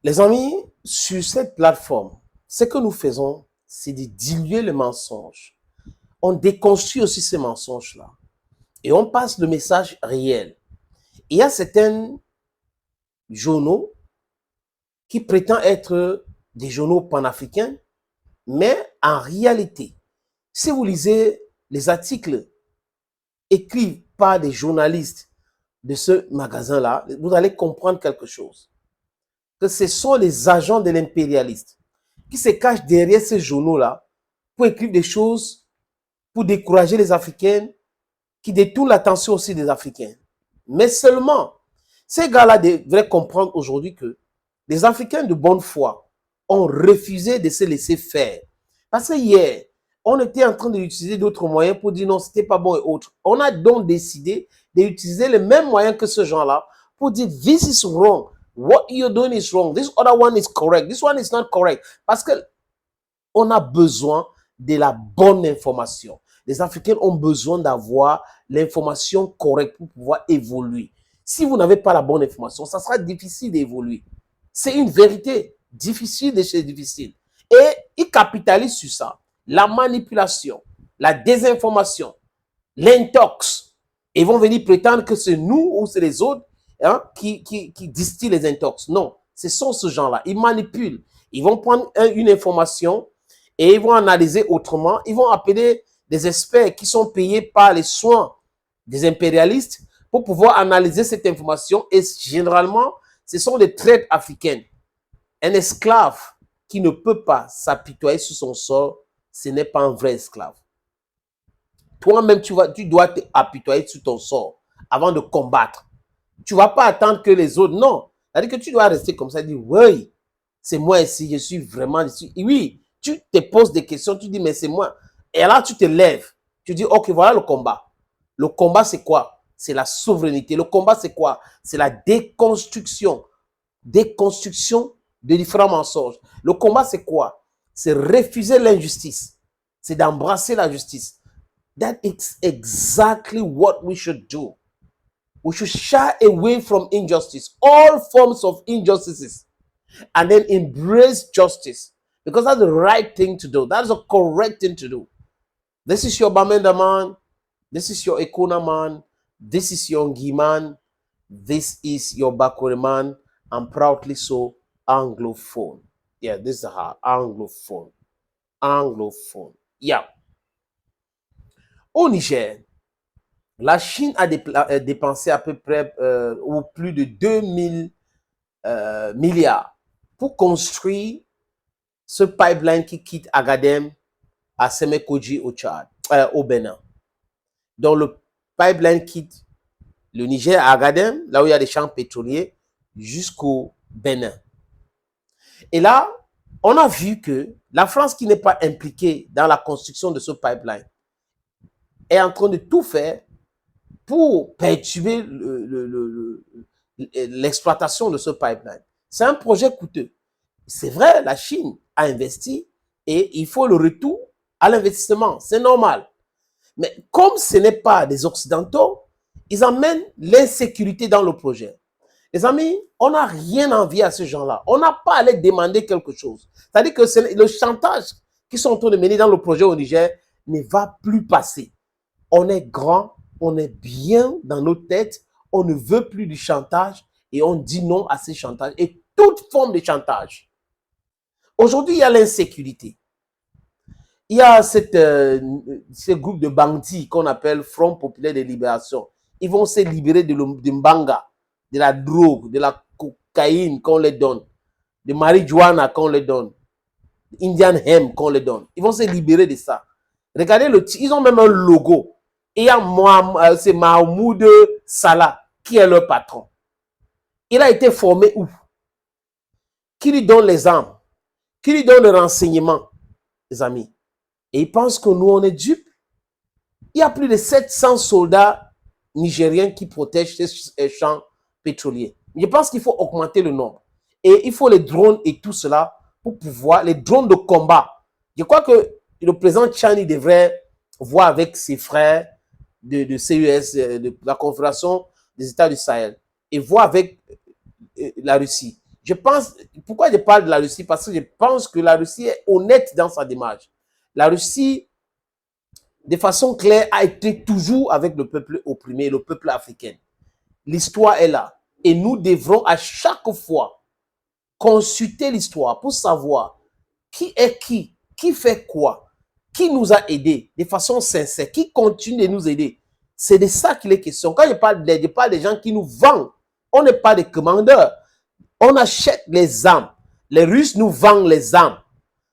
Les amis, sur cette plateforme, ce que nous faisons, c'est de diluer le mensonge. On déconstruit aussi ces mensonges-là. Et on passe le message réel. Il y a certains journaux qui prétendent être des journaux panafricains, mais en réalité, si vous lisez les articles écrits par des journalistes de ce magasin-là, vous allez comprendre quelque chose. Que ce sont les agents de l'impérialiste qui se cachent derrière ces journaux-là pour écrire des choses, pour décourager les Africains, qui détournent l'attention aussi des Africains. Mais seulement, ces gars-là devraient comprendre aujourd'hui que les Africains de bonne foi ont refusé de se laisser faire. Parce que hier, on était en train d'utiliser d'autres moyens pour dire non, c'était pas bon et autres. On a donc décidé d'utiliser les mêmes moyens que ce genre-là pour dire this is wrong. What you're doing is wrong. This other one is correct. This one is not correct. Parce que on a besoin de la bonne information. Les Africains ont besoin d'avoir l'information correcte pour pouvoir évoluer. Si vous n'avez pas la bonne information, ça sera difficile d'évoluer. C'est une vérité. Difficile de chez difficile. Et ils capitalisent sur ça. La manipulation, la désinformation, l'intox. Ils vont venir prétendre que c'est nous ou c'est les autres qui distillent les intox. Non, ce sont ce gens-là. Ils manipulent. Ils vont prendre une information et ils vont analyser autrement. Ils vont appeler des experts qui sont payés par les soins des impérialistes pour pouvoir analyser cette information. Et généralement, ce sont des traites africaines. Un esclave qui ne peut pas s'apitoyer sur son sort, ce n'est pas un vrai esclave. Toi-même, tu dois t'apitoyer sur ton sort avant de combattre. Tu ne vas pas attendre que les autres... Non. C'est-à-dire que tu dois rester comme ça et dire, oui, c'est moi ici, je suis vraiment... Oui, tu te poses des questions, tu dis, mais c'est moi. Et là, tu te lèves. Tu dis, ok, voilà le combat. Le combat, c'est quoi? C'est la souveraineté. Le combat, c'est quoi? C'est la déconstruction. Déconstruction de différents mensonges. Le combat, c'est quoi? C'est refuser l'injustice. C'est d'embrasser la justice. That is exactly what we should do. We should shy away from injustice, all forms of injustices, and then embrace justice. Because that's the right thing to do. That's the correct thing to do. This is your Bamenda man. This is your Ekuna man. This is your Ngi man. This is your Bakure man. I'm proudly so Anglophone. Yeah, this is her Anglophone. Anglophone. Yeah. Au Niger, la Chine a dépensé à peu près ou plus de 2000 milliards pour construire ce pipeline qui quitte Agadem à Semekoji au Tchad, au Bénin. Donc le pipeline quitte le Niger à Agadem, là où il y a des champs pétroliers, jusqu'au Bénin. Et là, on a vu que la France, qui n'est pas impliquée dans la construction de ce pipeline, est en train de tout faire pour perturber l'exploitation de ce pipeline. C'est un projet coûteux. C'est vrai, la Chine a investi et il faut le retour à l'investissement. C'est normal. Mais comme ce n'est pas des Occidentaux, ils amènent l'insécurité dans le projet. Les amis, on n'a rien envie à ces gens-là. On n'a pas à les demander quelque chose. C'est-à-dire que le chantage qu'ils sont en train de mener dans le projet au Niger ne va plus passer. On est grand, on est bien dans nos têtes, on ne veut plus du chantage et on dit non à ces chantages et toute forme de chantage. Aujourd'hui, il y a l'insécurité. Il y a ce groupe de bandits qu'on appelle Front Populaire de Libération. Ils vont se libérer de Mbanga, de la drogue, de la cocaïne qu'on les donne, de marijuana qu'on les donne, Indian hemp qu'on les donne. Ils vont se libérer de ça. Regardez ils ont même un logo. Et il y a c'est Mahmoud Salah qui est leur patron. Il a été formé où? Qui lui donne les armes? Qui lui donne le renseignement, les amis? Et il pense que nous, on est dupes. Il y a plus de 700 soldats nigériens qui protègent ces champs pétroliers. Je pense qu'il faut augmenter le nombre. Et il faut les drones et tout cela pour pouvoir, les drones de combat. Je crois que le président Tchani devrait voir avec ses frères de CES, de la Confédération des États du Sahel, et voir avec la Russie. Je pense, pourquoi je parle de la Russie? Parce que je pense que la Russie est honnête dans sa démarche. La Russie, de façon claire, a été toujours avec le peuple opprimé, le peuple africain. L'histoire est là. Et nous devrons à chaque fois consulter l'histoire pour savoir qui est qui fait quoi, qui nous a aidés de façon sincère, qui continue de nous aider. C'est de ça qu'il est question. Quand je parle des gens qui nous vendent, on n'est pas des commandeurs. On achète les armes. Les Russes nous vendent les armes.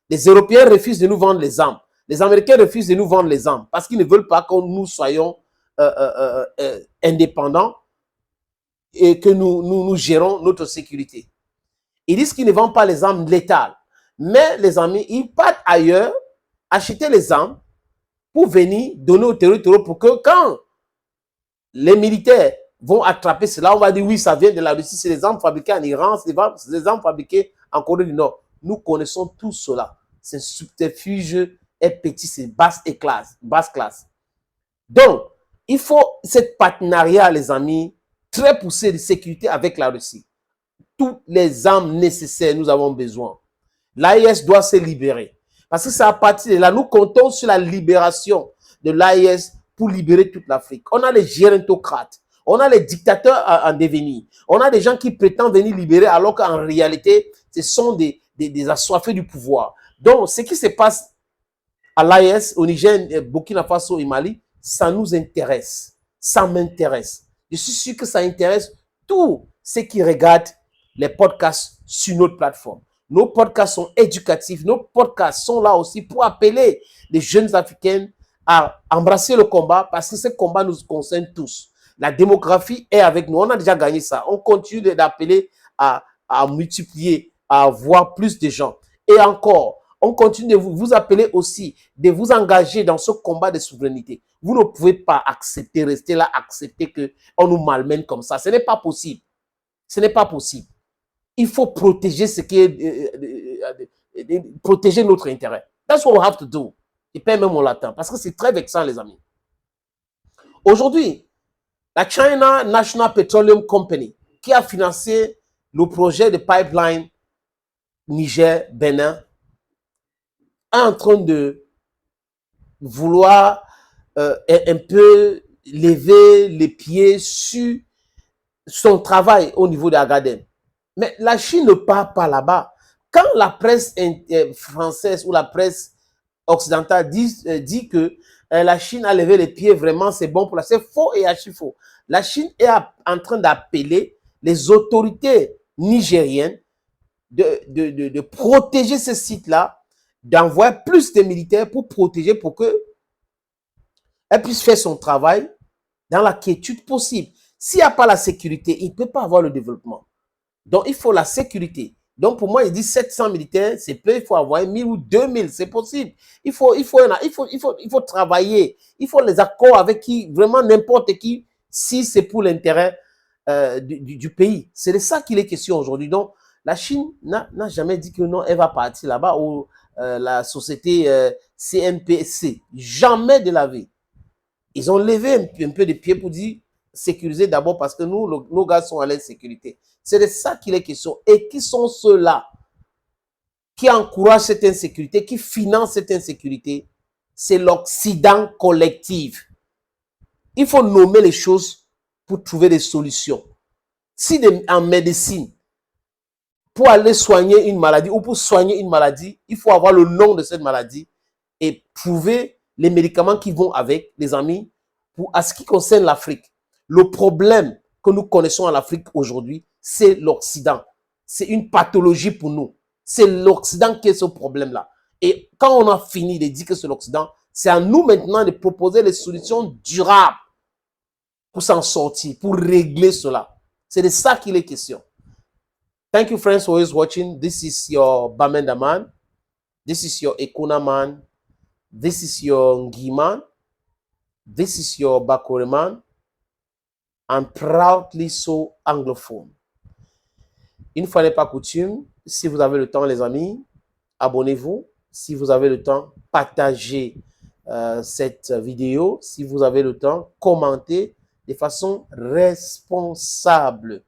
Les Européens refusent de nous vendre les armes. Les Américains refusent de nous vendre les armes parce qu'ils ne veulent pas que nous soyons indépendants et que nous gérons notre sécurité. Ils disent qu'ils ne vendent pas les armes létales. Mais les amis, ils partent ailleurs, acheter les armes pour venir donner au territoire pour que quand les militaires vont attraper cela, on va dire oui, ça vient de la Russie, c'est des armes fabriquées en Iran, c'est des armes fabriquées en Corée du Nord. Nous connaissons tout cela. C'est un subterfuge est petit, c'est basse classe. Donc, il faut cette partenariat, les amis, très poussé de sécurité avec la Russie. Toutes les armes nécessaires, nous avons besoin. L'AIS doit se libérer. Parce que c'est à partir de là, nous comptons sur la libération de l'AIS pour libérer toute l'Afrique. On a les gérontocrates, on a les dictateurs en devenir, on a des gens qui prétendent venir libérer alors qu'en réalité, ce sont des assoiffés du pouvoir. Donc, ce qui se passe à l'AIS, au Niger, Burkina Faso et Mali, ça nous intéresse. Ça m'intéresse. Je suis sûr que ça intéresse tous ceux qui regardent les podcasts sur notre plateforme. Nos podcasts sont éducatifs. Nos podcasts sont là aussi pour appeler les jeunes Africains à embrasser le combat parce que ce combat nous concerne tous. La démographie est avec nous. On a déjà gagné ça. On continue d'appeler à multiplier, à avoir plus de gens. Et encore, on continue de vous appeler aussi, de vous engager dans ce combat de souveraineté. Vous ne pouvez pas accepter, rester là, accepter qu'on nous malmène comme ça. Ce n'est pas possible. Ce n'est pas possible. Il faut protéger ce qui est, protéger notre intérêt. That's what we have to do. Et pas même mon latin, parce que c'est très vexant, les amis. Aujourd'hui, la China National Petroleum Company, qui a financé le projet de pipeline Niger-Bénin, est en train de vouloir un peu lever les pieds sur son travail au niveau d'Agadem. Mais la Chine ne part pas là-bas. Quand la presse française ou la presse occidentale dit que la Chine a levé les pieds, vraiment, c'est bon pour la... C'est faux et archi faux. La Chine est en train d'appeler les autorités nigériennes de protéger ce site-là, d'envoyer plus de militaires pour protéger, pour qu'elle puisse faire son travail dans la quiétude possible. S'il n'y a pas la sécurité, il ne peut pas avoir le développement. Donc, il faut la sécurité. Donc, pour moi, il dit 700 militaires, c'est peu, il faut avoir 1000 ou 2000, c'est possible. Il faut travailler. Il faut les accords avec qui, vraiment n'importe qui, si c'est pour l'intérêt du pays. C'est de ça qu'il est question aujourd'hui. Donc, la Chine n'a jamais dit que non, elle va partir là-bas, ou la société CNPC. Jamais de la vie. Ils ont levé un peu de pied pour dire sécuriser d'abord parce que nous, nos gars sont à l'insécurité. C'est de ça qu'il est question. Et qui sont ceux-là qui encouragent cette insécurité, qui financent cette insécurité? C'est l'Occident collectif. Il faut nommer les choses pour trouver des solutions. Si en médecine, pour aller soigner une maladie ou pour soigner une maladie, il faut avoir le nom de cette maladie et trouver les médicaments qui vont avec, les amis. À ce qui concerne l'Afrique, le problème que nous connaissons en Afrique aujourd'hui, c'est l'Occident. C'est une pathologie pour nous. C'est l'Occident qui est ce problème-là. Et quand on a fini de dire que c'est l'Occident, c'est à nous maintenant de proposer les solutions durables pour s'en sortir, pour régler cela. C'est de ça qu'il est question. Thank you, friends, for always watching. This is your Bamenda man. This is your Ekuna man. This is your Ngi man. This is your Bakore man. I'm proudly so anglophone. Une fois n'est pas coutume, si vous avez le temps, les amis, abonnez-vous. Si vous avez le temps, partagez cette vidéo. Si vous avez le temps, commentez de façon responsable.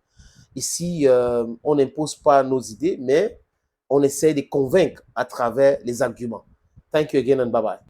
Ici, on n'impose pas nos idées, mais on essaie de convaincre à travers les arguments. Thank you again and bye-bye.